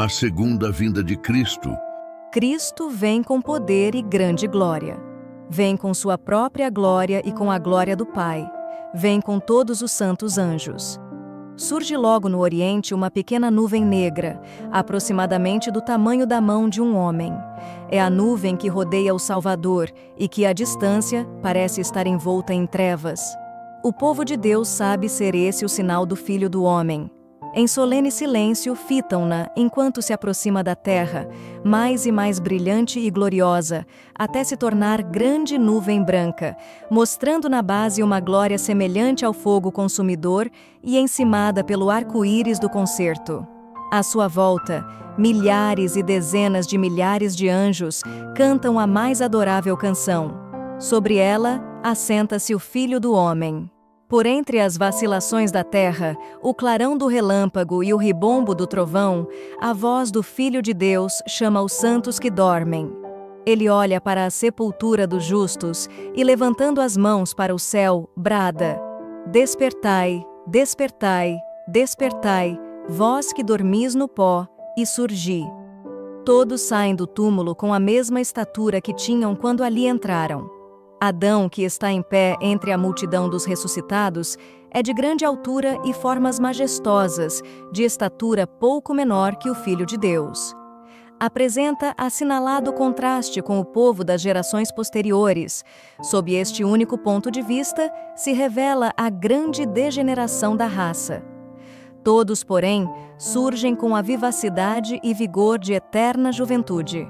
A segunda vinda de Cristo. Cristo vem com poder e grande glória. Vem com sua própria glória e com a glória do Pai. Vem com todos os santos anjos. Surge logo no Oriente uma pequena nuvem negra, aproximadamente do tamanho da mão de um homem. É a nuvem que rodeia o Salvador e que, à distância, parece estar envolta em trevas. O povo de Deus sabe ser esse o sinal do Filho do Homem. Em solene silêncio, fitam-na enquanto se aproxima da terra, mais e mais brilhante e gloriosa, até se tornar grande nuvem branca, mostrando na base uma glória semelhante ao fogo consumidor e encimada pelo arco-íris do concerto. À sua volta, milhares e dezenas de milhares de anjos cantam a mais adorável canção. Sobre ela, assenta-se o Filho do Homem. Por entre as vacilações da terra, o clarão do relâmpago e o ribombo do trovão, a voz do Filho de Deus chama os santos que dormem. Ele olha para a sepultura dos justos e, levantando as mãos para o céu, brada: Despertai, despertai, despertai, vós que dormis no pó, e surgi. Todos saem do túmulo com a mesma estatura que tinham quando ali entraram. Adão, que está em pé entre a multidão dos ressuscitados, é de grande altura e formas majestosas, de estatura pouco menor que o Filho de Deus. Apresenta assinalado contraste com o povo das gerações posteriores. Sob este único ponto de vista, se revela a grande degeneração da raça. Todos, porém, surgem com a vivacidade e vigor de eterna juventude.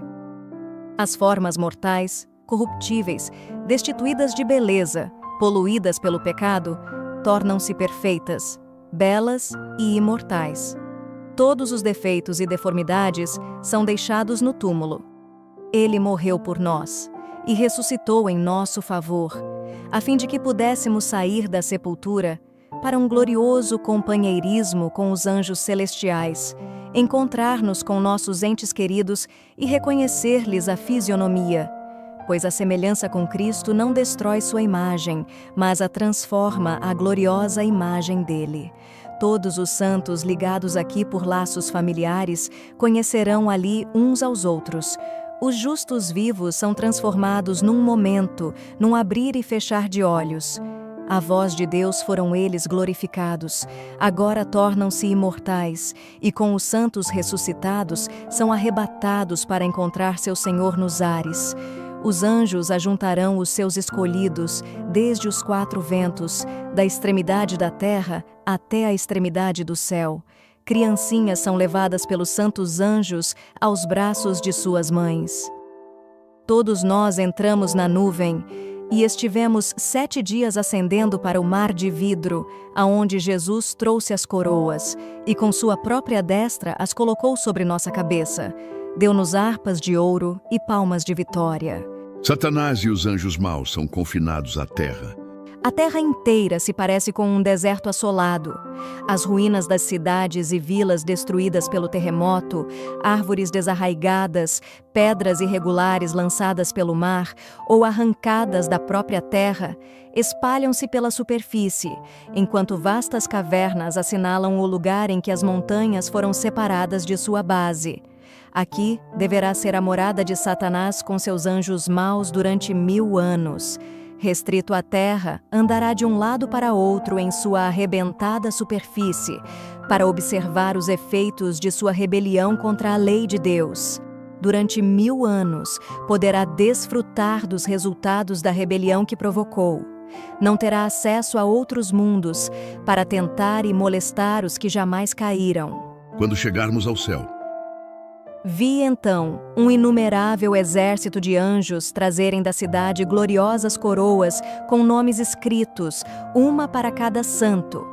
As formas mortais, corruptíveis, destituídas de beleza, poluídas pelo pecado, tornam-se perfeitas, belas e imortais. Todos os defeitos e deformidades são deixados no túmulo. Ele morreu por nós e ressuscitou em nosso favor, a fim de que pudéssemos sair da sepultura para um glorioso companheirismo com os anjos celestiais, encontrar-nos com nossos entes queridos e reconhecer-lhes a fisionomia, pois a semelhança com Cristo não destrói sua imagem, mas a transforma à gloriosa imagem dele. Todos os santos ligados aqui por laços familiares conhecerão ali uns aos outros. Os justos vivos são transformados num momento, num abrir e fechar de olhos. A voz de Deus foram eles glorificados, agora tornam-se imortais, e com os santos ressuscitados são arrebatados para encontrar seu Senhor nos ares. Os anjos ajuntarão os seus escolhidos, desde os quatro ventos, da extremidade da terra até a extremidade do céu. Criancinhas são levadas pelos santos anjos aos braços de suas mães. Todos nós entramos na nuvem e estivemos 7 dias ascendendo para o mar de vidro, aonde Jesus trouxe as coroas, e com sua própria destra as colocou sobre nossa cabeça. Deu-nos harpas de ouro e palmas de vitória. Satanás e os anjos maus são confinados à terra. A terra inteira se parece com um deserto assolado. As ruínas das cidades e vilas destruídas pelo terremoto, árvores desarraigadas, pedras irregulares lançadas pelo mar ou arrancadas da própria terra, espalham-se pela superfície, enquanto vastas cavernas assinalam o lugar em que as montanhas foram separadas de sua base. Aqui deverá ser a morada de Satanás com seus anjos maus durante 1000 anos. Restrito à terra, andará de um lado para outro em sua arrebentada superfície, para observar os efeitos de sua rebelião contra a lei de Deus. Durante 1000 anos, poderá desfrutar dos resultados da rebelião que provocou. Não terá acesso a outros mundos, para tentar e molestar os que jamais caíram. Quando chegarmos ao céu, vi então um inumerável exército de anjos trazerem da cidade gloriosas coroas com nomes escritos, uma para cada santo.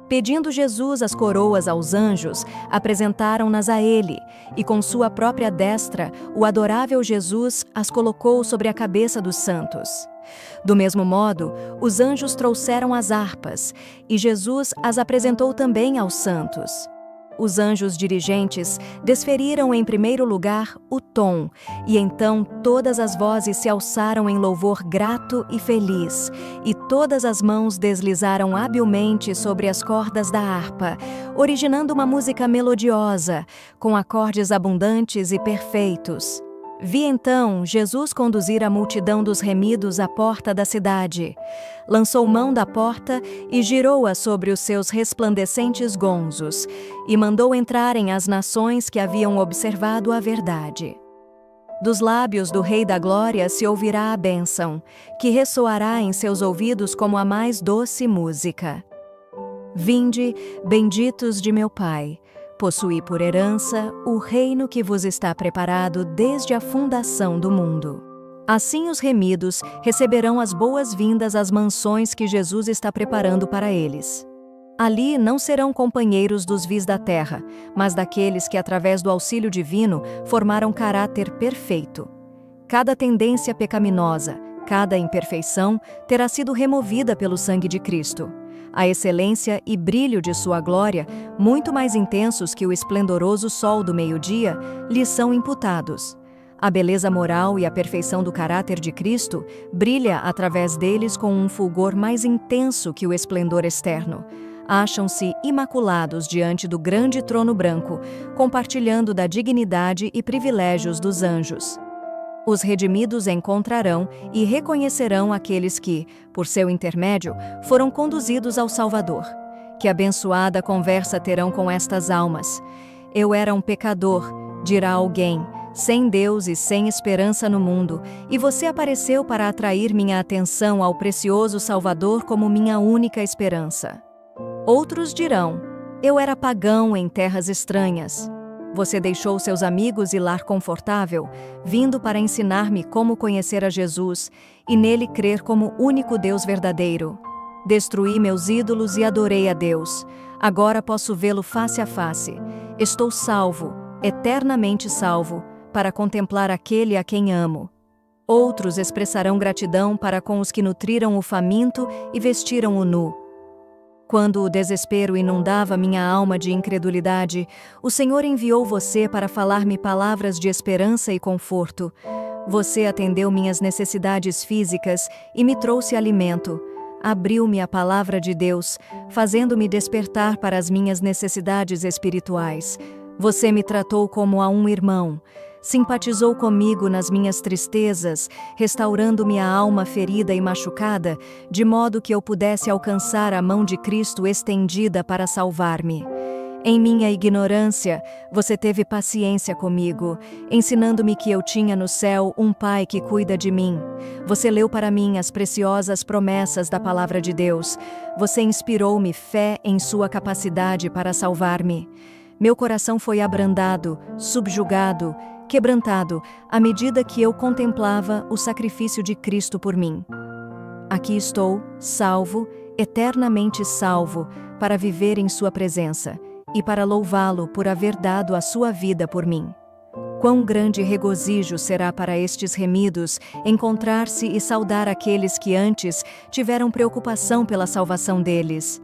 Pedindo Jesus as coroas aos anjos, apresentaram-nas a ele, e com sua própria destra, o adorável Jesus as colocou sobre a cabeça dos santos. Do mesmo modo, os anjos trouxeram as harpas, e Jesus as apresentou também aos santos. os anjos dirigentes desferiram em primeiro lugar o tom, e então todas as vozes se alçaram em louvor grato e feliz, e todas as mãos deslizaram habilmente sobre as cordas da harpa, originando uma música melodiosa, com acordes abundantes e perfeitos. Vi então Jesus conduzir a multidão dos remidos à porta da cidade. Lançou mão da porta e girou-a sobre os seus resplandecentes gonzos, e mandou entrarem as nações que haviam observado a verdade. Dos lábios do Rei da Glória se ouvirá a bênção, que ressoará em seus ouvidos como a mais doce música. Vinde, benditos de meu Pai, possuí por herança o reino que vos está preparado desde a fundação do mundo. Assim os remidos receberão as boas-vindas às mansões que Jesus está preparando para eles. Ali não serão companheiros dos vis da terra, mas daqueles que, através do auxílio divino, formaram caráter perfeito. Cada tendência pecaminosa, cada imperfeição terá sido removida pelo sangue de Cristo. A excelência e brilho de sua glória, muito mais intensos que o esplendoroso sol do meio-dia, lhes são imputados. A beleza moral e a perfeição do caráter de Cristo brilha através deles com um fulgor mais intenso que o esplendor externo. Acham-se imaculados diante do grande trono branco, compartilhando da dignidade e privilégios dos anjos. Os redimidos encontrarão e reconhecerão aqueles que, por seu intermédio, foram conduzidos ao Salvador. Que abençoada conversa terão com estas almas. Eu era um pecador, dirá alguém, sem Deus e sem esperança no mundo, e você apareceu para atrair minha atenção ao precioso Salvador como minha única esperança. Outros dirão, eu era pagão em terras estranhas. Você deixou seus amigos e lar confortável, vindo para ensinar-me como conhecer a Jesus e nele crer como único Deus verdadeiro. Destruí meus ídolos e adorei a Deus. Agora posso vê-lo face a face. Estou salvo, eternamente salvo, para contemplar aquele a quem amo. Outros expressarão gratidão para com os que nutriram o faminto e vestiram o nu. Quando o desespero inundava minha alma de incredulidade, o Senhor enviou você para falar-me palavras de esperança e conforto. Você atendeu minhas necessidades físicas e me trouxe alimento. Abriu-me a palavra de Deus, fazendo-me despertar para as minhas necessidades espirituais. Você me tratou como a um irmão. Simpatizou comigo nas minhas tristezas, restaurando-me a alma ferida e machucada, de modo que eu pudesse alcançar a mão de Cristo estendida para salvar-me. Em minha ignorância, você teve paciência comigo, ensinando-me que eu tinha no céu um Pai que cuida de mim. Você leu para mim as preciosas promessas da Palavra de Deus. Você inspirou-me fé em sua capacidade para salvar-me. Meu coração foi abrandado, subjugado, quebrantado, à medida que eu contemplava o sacrifício de Cristo por mim. Aqui estou, salvo, eternamente salvo, para viver em sua presença, e para louvá-lo por haver dado a sua vida por mim. Quão grande regozijo será para estes remidos encontrar-se e saudar aqueles que antes tiveram preocupação pela salvação deles.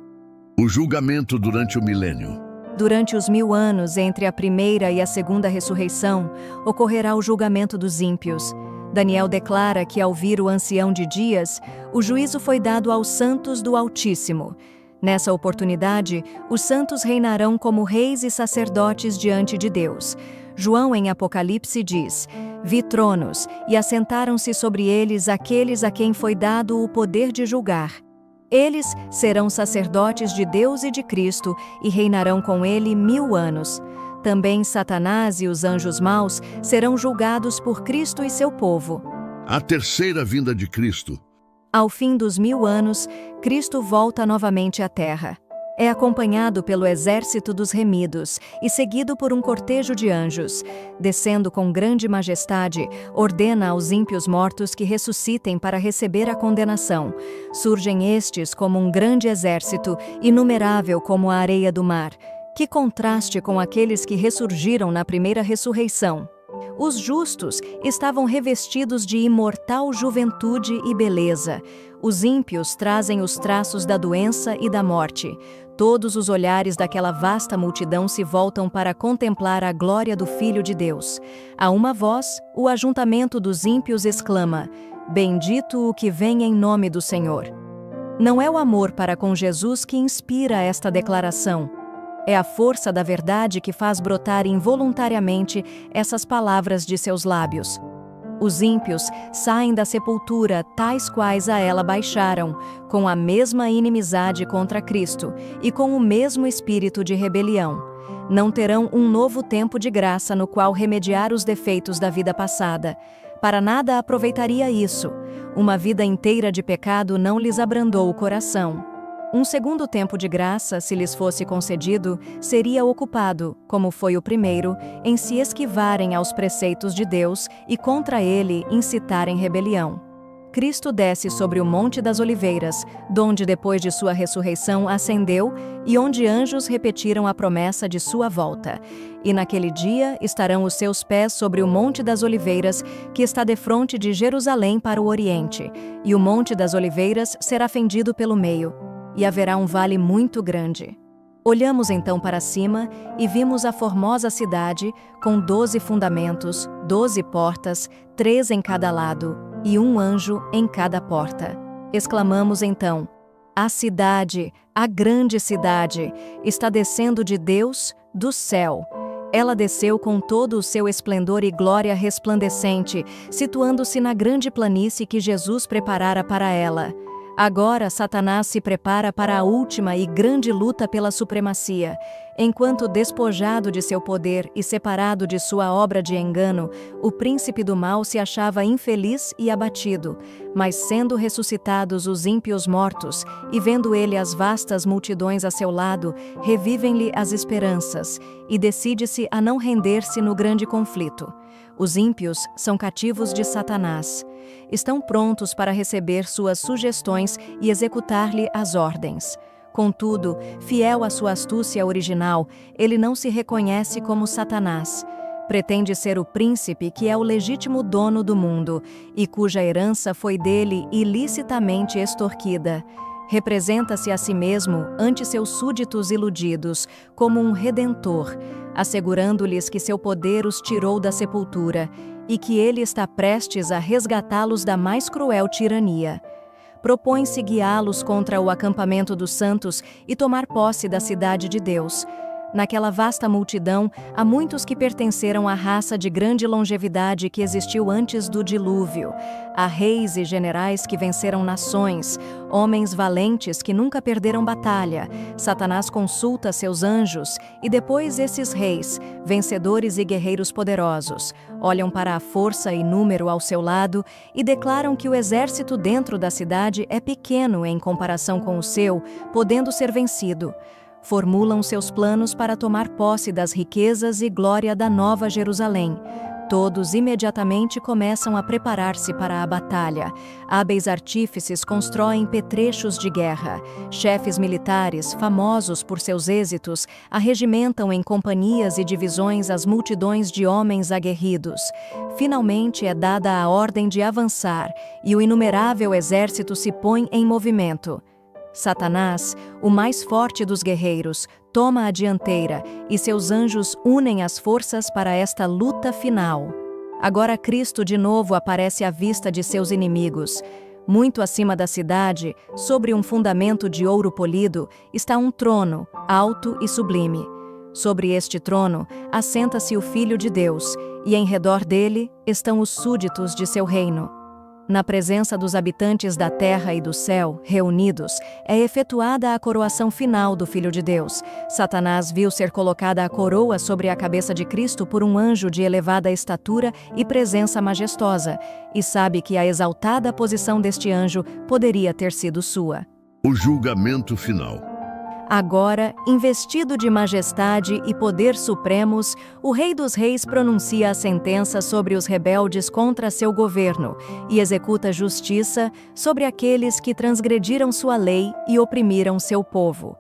O julgamento durante o milênio. Durante os 1000 anos entre a primeira e a segunda ressurreição, ocorrerá o julgamento dos ímpios. Daniel declara que, ao vir o ancião de dias, o juízo foi dado aos santos do Altíssimo. Nessa oportunidade, os santos reinarão como reis e sacerdotes diante de Deus. João, em Apocalipse, diz: Vi tronos, e assentaram-se sobre eles aqueles a quem foi dado o poder de julgar. Eles serão sacerdotes de Deus e de Cristo e reinarão com ele 1000 anos. Também Satanás e os anjos maus serão julgados por Cristo e seu povo. A terceira vinda de Cristo. Ao fim dos 1000 anos, Cristo volta novamente à terra. É acompanhado pelo exército dos remidos e seguido por um cortejo de anjos. Descendo com grande majestade, ordena aos ímpios mortos que ressuscitem para receber a condenação. Surgem estes como um grande exército, inumerável como a areia do mar. Que contraste com aqueles que ressurgiram na primeira ressurreição! Os justos estavam revestidos de imortal juventude e beleza. Os ímpios trazem os traços da doença e da morte. Todos os olhares daquela vasta multidão se voltam para contemplar a glória do Filho de Deus. A uma voz, o ajuntamento dos ímpios exclama: Bendito o que vem em nome do Senhor. Não é o amor para com Jesus que inspira esta declaração. É a força da verdade que faz brotar involuntariamente essas palavras de seus lábios. Os ímpios saem da sepultura tais quais a ela baixaram, com a mesma inimizade contra Cristo e com o mesmo espírito de rebelião. Não terão um novo tempo de graça no qual remediar os defeitos da vida passada. Para nada aproveitaria isso. Uma vida inteira de pecado não lhes abrandou o coração. Um segundo tempo de graça, se lhes fosse concedido, seria ocupado, como foi o primeiro, em se esquivarem aos preceitos de Deus e contra ele incitarem rebelião. Cristo desce sobre o Monte das Oliveiras, donde depois de sua ressurreição ascendeu e onde anjos repetiram a promessa de sua volta. E naquele dia estarão os seus pés sobre o Monte das Oliveiras, que está defronte de Jerusalém para o Oriente, e o Monte das Oliveiras será fendido pelo meio, e haverá um vale muito grande. Olhamos então para cima e vimos a formosa cidade, com 12 fundamentos, 12 portas, 3 em cada lado, e um anjo em cada porta. Exclamamos então: a cidade, a grande cidade, está descendo de Deus, do céu. Ela desceu com todo o seu esplendor e glória resplandecente, situando-se na grande planície que Jesus preparara para ela. Agora Satanás se prepara para a última e grande luta pela supremacia. Enquanto despojado de seu poder e separado de sua obra de engano, o príncipe do mal se achava infeliz e abatido. Mas sendo ressuscitados os ímpios mortos, e vendo ele as vastas multidões a seu lado, revivem-lhe as esperanças, e decide-se a não render-se no grande conflito. Os ímpios são cativos de Satanás. Estão prontos para receber suas sugestões e executar-lhe as ordens. Contudo, fiel à sua astúcia original, ele não se reconhece como Satanás. Pretende ser o príncipe que é o legítimo dono do mundo e cuja herança foi dele ilicitamente extorquida. Representa-se a si mesmo ante seus súditos iludidos como um redentor, assegurando-lhes que seu poder os tirou da sepultura e que ele está prestes a resgatá-los da mais cruel tirania. Propõe-se guiá-los contra o acampamento dos santos e tomar posse da cidade de Deus. Naquela vasta multidão, há muitos que pertenceram à raça de grande longevidade que existiu antes do dilúvio. Há reis e generais que venceram nações, homens valentes que nunca perderam batalha. Satanás consulta seus anjos e depois esses reis, vencedores e guerreiros poderosos, olham para a força e número ao seu lado e declaram que o exército dentro da cidade é pequeno em comparação com o seu, podendo ser vencido. Formulam seus planos para tomar posse das riquezas e glória da Nova Jerusalém. Todos imediatamente começam a preparar-se para a batalha. Hábeis artífices constroem petrechos de guerra. Chefes militares, famosos por seus êxitos, arregimentam em companhias e divisões as multidões de homens aguerridos. Finalmente é dada a ordem de avançar, e o inumerável exército se põe em movimento. Satanás, o mais forte dos guerreiros, toma a dianteira e seus anjos unem as forças para esta luta final. Agora Cristo de novo aparece à vista de seus inimigos. Muito acima da cidade, sobre um fundamento de ouro polido, está um trono, alto e sublime. Sobre este trono, assenta-se o Filho de Deus, e em redor dele estão os súditos de seu reino. Na presença dos habitantes da terra e do céu, reunidos, é efetuada a coroação final do Filho de Deus. Satanás viu ser colocada a coroa sobre a cabeça de Cristo por um anjo de elevada estatura e presença majestosa, e sabe que a exaltada posição deste anjo poderia ter sido sua. O julgamento final. Agora, investido de majestade e poder supremos, o Rei dos Reis pronuncia a sentença sobre os rebeldes contra seu governo e executa justiça sobre aqueles que transgrediram sua lei e oprimiram seu povo.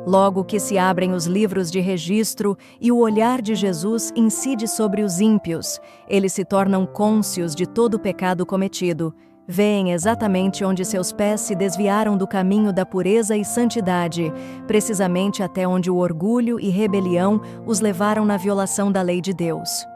Logo que se abrem os livros de registro e o olhar de Jesus incide sobre os ímpios, eles se tornam cônscios de todo o pecado cometido. Vêem exatamente onde seus pés se desviaram do caminho da pureza e santidade, precisamente até onde o orgulho e rebelião os levaram na violação da lei de Deus.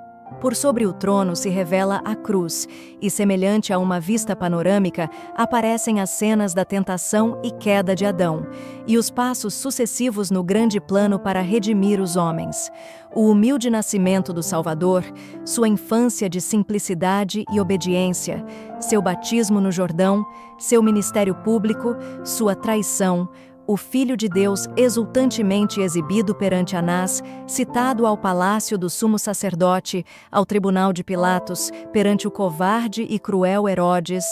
Por sobre o trono se revela a cruz, e semelhante a uma vista panorâmica, aparecem as cenas da tentação e queda de Adão, e os passos sucessivos no grande plano para redimir os homens. O humilde nascimento do Salvador, sua infância de simplicidade e obediência, seu batismo no Jordão, seu ministério público, sua traição, o Filho de Deus exultantemente exibido perante Anás, citado ao palácio do sumo sacerdote, ao tribunal de Pilatos, perante o covarde e cruel Herodes,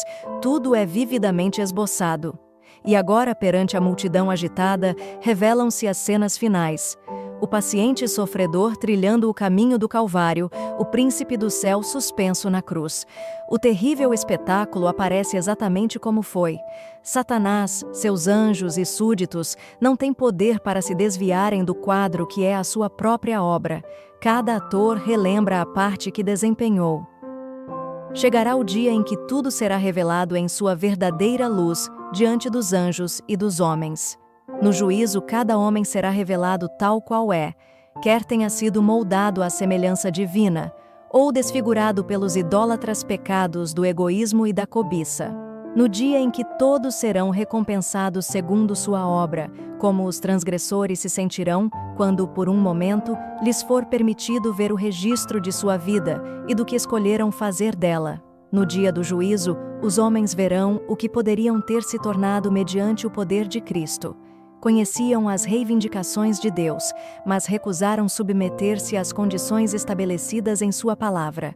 tudo é vividamente esboçado. E agora, perante a multidão agitada, revelam-se as cenas finais. O paciente sofredor trilhando o caminho do Calvário, o príncipe do céu suspenso na cruz. O terrível espetáculo aparece exatamente como foi. Satanás, seus anjos e súditos não têm poder para se desviarem do quadro que é a sua própria obra. Cada ator relembra a parte que desempenhou. Chegará o dia em que tudo será revelado em sua verdadeira luz diante dos anjos e dos homens. No juízo, cada homem será revelado tal qual é, quer tenha sido moldado à semelhança divina, ou desfigurado pelos idólatras pecados do egoísmo e da cobiça. No dia em que todos serão recompensados segundo sua obra, como os transgressores se sentirão quando, por um momento, lhes for permitido ver o registro de sua vida e do que escolheram fazer dela. No dia do juízo, os homens verão o que poderiam ter se tornado mediante o poder de Cristo. Conheciam as reivindicações de Deus, mas recusaram submeter-se às condições estabelecidas em sua palavra.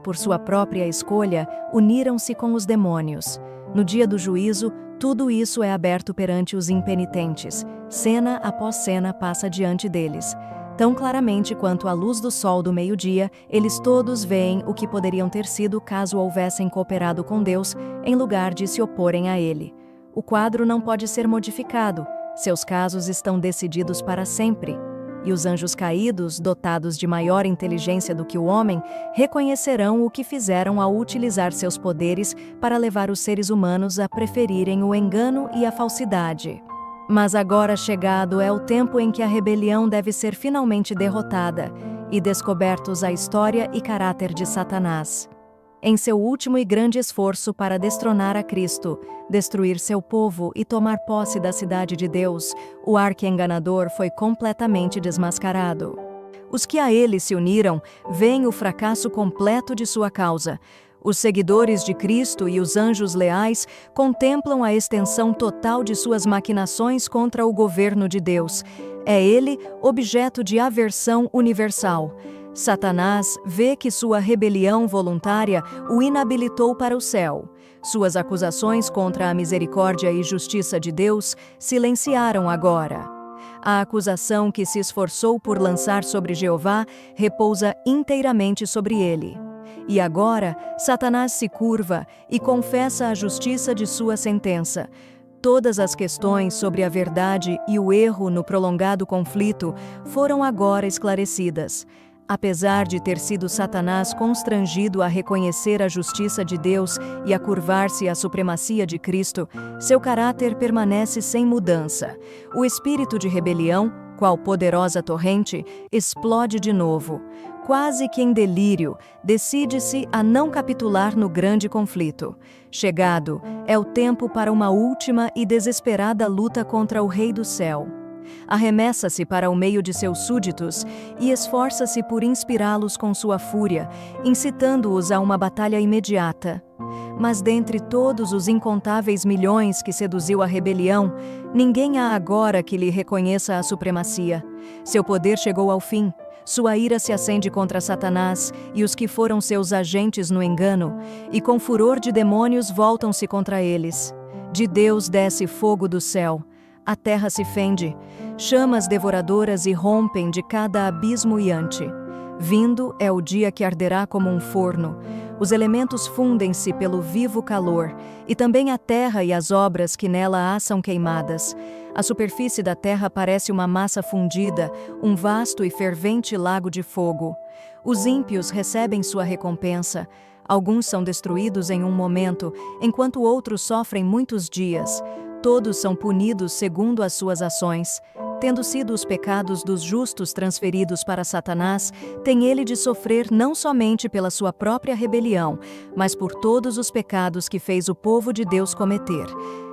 Por sua própria escolha, uniram-se com os demônios. No dia do juízo, tudo isso é aberto perante os impenitentes. Cena após cena passa diante deles. Tão claramente quanto a luz do sol do meio-dia, eles todos veem o que poderiam ter sido caso houvessem cooperado com Deus, em lugar de se oporem a Ele. O quadro não pode ser modificado. Seus casos estão decididos para sempre. E os anjos caídos, dotados de maior inteligência do que o homem, reconhecerão o que fizeram ao utilizar seus poderes para levar os seres humanos a preferirem o engano e a falsidade. Mas agora chegado é o tempo em que a rebelião deve ser finalmente derrotada e descobertos a história e caráter de Satanás. Em seu último e grande esforço para destronar a Cristo, destruir seu povo e tomar posse da cidade de Deus, o arqui-enganador foi completamente desmascarado. Os que a ele se uniram veem o fracasso completo de sua causa. Os seguidores de Cristo e os anjos leais contemplam a extensão total de suas maquinações contra o governo de Deus. É ele objeto de aversão universal. Satanás vê que sua rebelião voluntária o inabilitou para o céu. Suas acusações contra a misericórdia e justiça de Deus silenciaram agora. A acusação que se esforçou por lançar sobre Jeová repousa inteiramente sobre ele. E agora, Satanás se curva e confessa a justiça de sua sentença. Todas as questões sobre a verdade e o erro no prolongado conflito foram agora esclarecidas. Apesar de ter sido Satanás constrangido a reconhecer a justiça de Deus e a curvar-se à supremacia de Cristo, seu caráter permanece sem mudança. O espírito de rebelião, qual poderosa torrente, explode de novo. Quase que em delírio, decide-se a não capitular no grande conflito. Chegado, é o tempo para uma última e desesperada luta contra o Rei do Céu. Arremessa-se para o meio de seus súditos e esforça-se por inspirá-los com sua fúria, incitando-os a uma batalha imediata. Mas dentre todos os incontáveis milhões que seduziu a rebelião, ninguém há agora que lhe reconheça a supremacia. Seu poder chegou ao fim. Sua ira se acende contra Satanás e os que foram seus agentes no engano, e com furor de demônios voltam-se contra eles. De Deus desce fogo do céu. A terra se fende, chamas devoradoras irrompem de cada abismo iante. Vindo é o dia que arderá como um forno. Os elementos fundem-se pelo vivo calor, e também a terra e as obras que nela há são queimadas. A superfície da terra parece uma massa fundida, um vasto e fervente lago de fogo. Os ímpios recebem sua recompensa. Alguns são destruídos em um momento, enquanto outros sofrem muitos dias. Todos são punidos segundo as suas ações. Tendo sido os pecados dos justos transferidos para Satanás, tem ele de sofrer não somente pela sua própria rebelião, mas por todos os pecados que fez o povo de Deus cometer.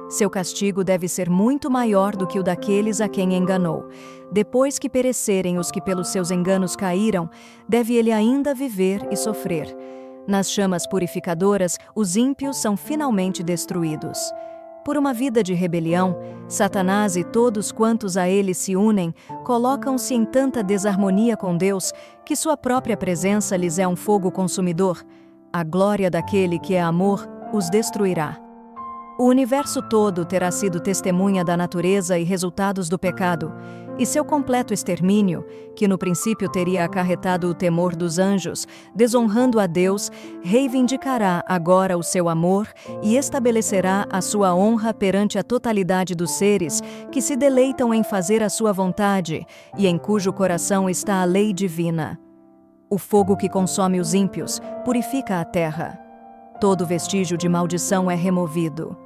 Seu castigo deve ser muito maior do que o daqueles a quem enganou. Depois que perecerem os que pelos seus enganos caíram, deve ele ainda viver e sofrer. Nas chamas purificadoras, os ímpios são finalmente destruídos. Por uma vida de rebelião, Satanás e todos quantos a ele se unem colocam-se em tanta desarmonia com Deus que sua própria presença lhes é um fogo consumidor. A glória daquele que é amor os destruirá. O universo todo terá sido testemunha da natureza e resultados do pecado, e seu completo extermínio, que no princípio teria acarretado o temor dos anjos, desonrando a Deus, reivindicará agora o seu amor e estabelecerá a sua honra perante a totalidade dos seres que se deleitam em fazer a sua vontade e em cujo coração está a lei divina. O fogo que consome os ímpios purifica a terra. Todo vestígio de maldição é removido.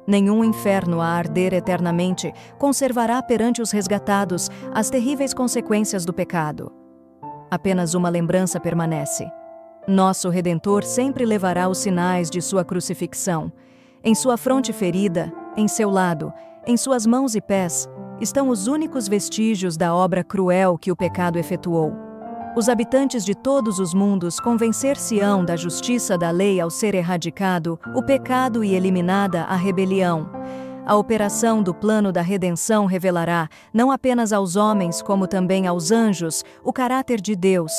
Nenhum inferno a arder eternamente conservará perante os resgatados as terríveis consequências do pecado. Apenas uma lembrança permanece. Nosso Redentor sempre levará os sinais de sua crucifixão. Em sua fronte ferida, em seu lado, em suas mãos e pés, estão os únicos vestígios da obra cruel que o pecado efetuou. Os habitantes de todos os mundos convencer-se-ão da justiça da lei ao ser erradicado o pecado e eliminada a rebelião. A operação do plano da redenção revelará, não apenas aos homens como também aos anjos, o caráter de Deus,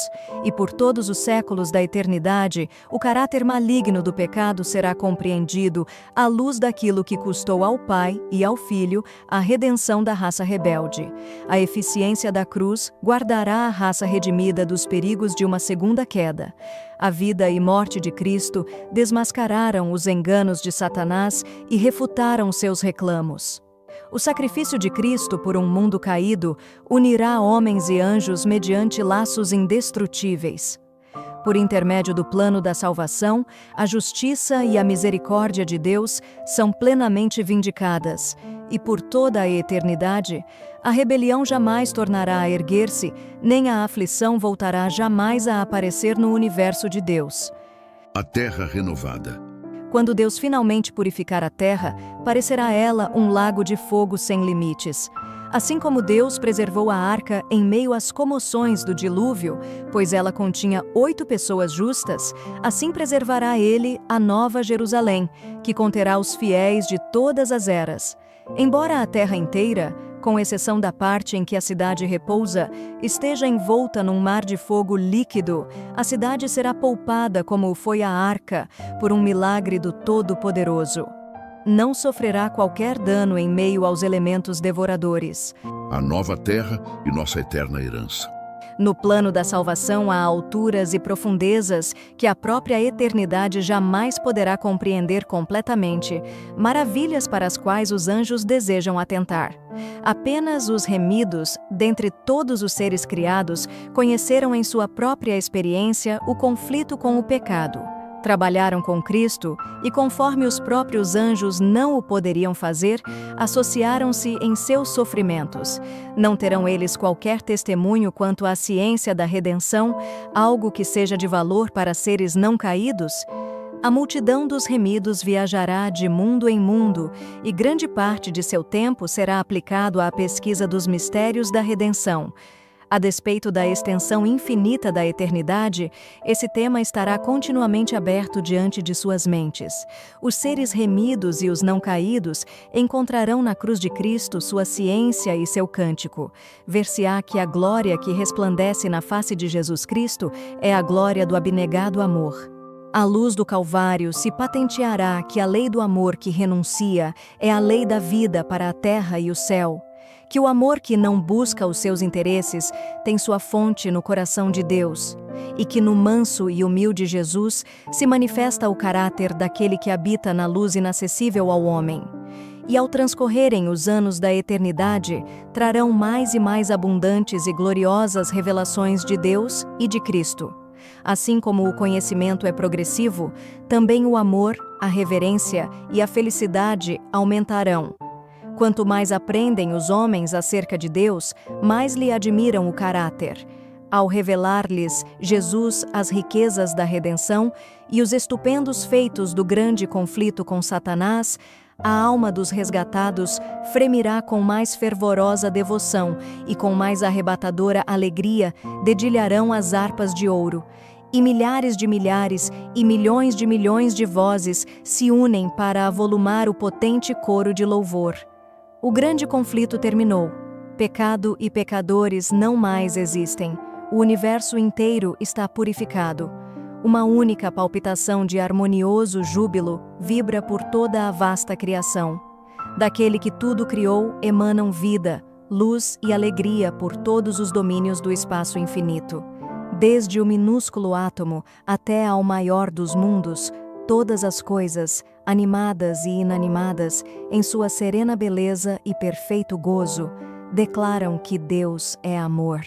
e por todos os séculos da eternidade, o caráter maligno do pecado será compreendido à luz daquilo que custou ao Pai e ao Filho a redenção da raça rebelde. A eficiência da cruz guardará a raça redimida dos perigos de uma segunda queda. A vida e morte de Cristo desmascararam os enganos de Satanás e refutaram seus reclamos. O sacrifício de Cristo por um mundo caído unirá homens e anjos mediante laços indestrutíveis. Por intermédio do plano da salvação, a justiça e a misericórdia de Deus são plenamente vindicadas, e por toda a eternidade, a rebelião jamais tornará a erguer-se, nem a aflição voltará jamais a aparecer no universo de Deus. A terra renovada. Quando Deus finalmente purificar a terra, parecerá ela um lago de fogo sem limites. Assim como Deus preservou a arca em meio às comoções do dilúvio, pois ela continha 8 pessoas justas, assim preservará ele a nova Jerusalém, que conterá os fiéis de todas as eras. Embora a terra inteira, com exceção da parte em que a cidade repousa, esteja envolta num mar de fogo líquido, a cidade será poupada como foi a arca, por um milagre do Todo-Poderoso. Não sofrerá qualquer dano em meio aos elementos devoradores. A nova terra e nossa eterna herança. No plano da salvação há alturas e profundezas que a própria eternidade jamais poderá compreender completamente, maravilhas para as quais os anjos desejam atentar. Apenas os remidos, dentre todos os seres criados, conheceram em sua própria experiência o conflito com o pecado. Trabalharam com Cristo e, conforme os próprios anjos não o poderiam fazer, associaram-se em seus sofrimentos. Não terão eles qualquer testemunho quanto à ciência da redenção, algo que seja de valor para seres não caídos? A multidão dos remidos viajará de mundo em mundo, e grande parte de seu tempo será aplicado à pesquisa dos mistérios da redenção. A despeito da extensão infinita da eternidade, esse tema estará continuamente aberto diante de suas mentes. Os seres remidos e os não caídos encontrarão na cruz de Cristo sua ciência e seu cântico. Ver-se-á que a glória que resplandece na face de Jesus Cristo é a glória do abnegado amor. À luz do Calvário se patenteará que a lei do amor que renuncia é a lei da vida para a terra e o céu. Que o amor que não busca os seus interesses tem sua fonte no coração de Deus, e que no manso e humilde Jesus se manifesta o caráter daquele que habita na luz inacessível ao homem. E ao transcorrerem os anos da eternidade, trarão mais e mais abundantes e gloriosas revelações de Deus e de Cristo. Assim como o conhecimento é progressivo, também o amor, a reverência e a felicidade aumentarão. Quanto mais aprendem os homens acerca de Deus, mais lhe admiram o caráter. Ao revelar-lhes Jesus as riquezas da redenção e os estupendos feitos do grande conflito com Satanás, a alma dos resgatados fremirá com mais fervorosa devoção e com mais arrebatadora alegria dedilharão as harpas de ouro. E milhares de milhares e milhões de vozes se unem para avolumar o potente coro de louvor. O grande conflito terminou. Pecado e pecadores não mais existem. O universo inteiro está purificado. Uma única palpitação de harmonioso júbilo vibra por toda a vasta criação. Daquele que tudo criou emanam vida, luz e alegria por todos os domínios do espaço infinito. Desde o minúsculo átomo até ao maior dos mundos, todas as coisas, animadas e inanimadas, em sua serena beleza e perfeito gozo, declaram que Deus é amor.